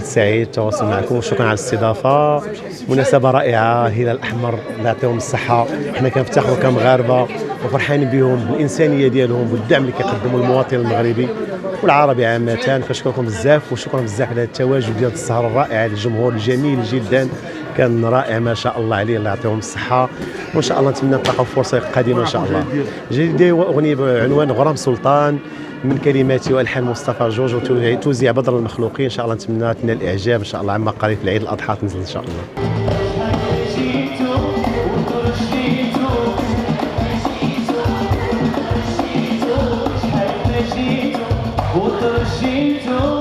سعيد التواصل معكم وشكرا على الاستضافه. مناسبه رائعه، الهلال الاحمر الله يعطيهم الصحه، حنا كنفتخروا كمغاربه وفرحانين بهم بالانسانيه ديالهم والدعم اللي كيقدموا للمواطن المغربي والعربي عامه. كنشكركم بزاف وشكرا بزاف على التواجد ديال السهره الرائعه، الجمهور الجميل جدا كان رائع ما شاء الله عليه، الله يعطيهم الصحه. وان شاء الله نتمنى نتلاقاو في فرصه قادمه ان شاء الله. جديده اغنيه بعنوان غرام سلطان من كلمات والحان مصطفى جورج وتوزيع بدر المخلوقين. ان شاء الله نتمنى تنال الاعجاب ان شاء الله عما قريب في العيد الاضحى تنزل ان شاء الله. جيتو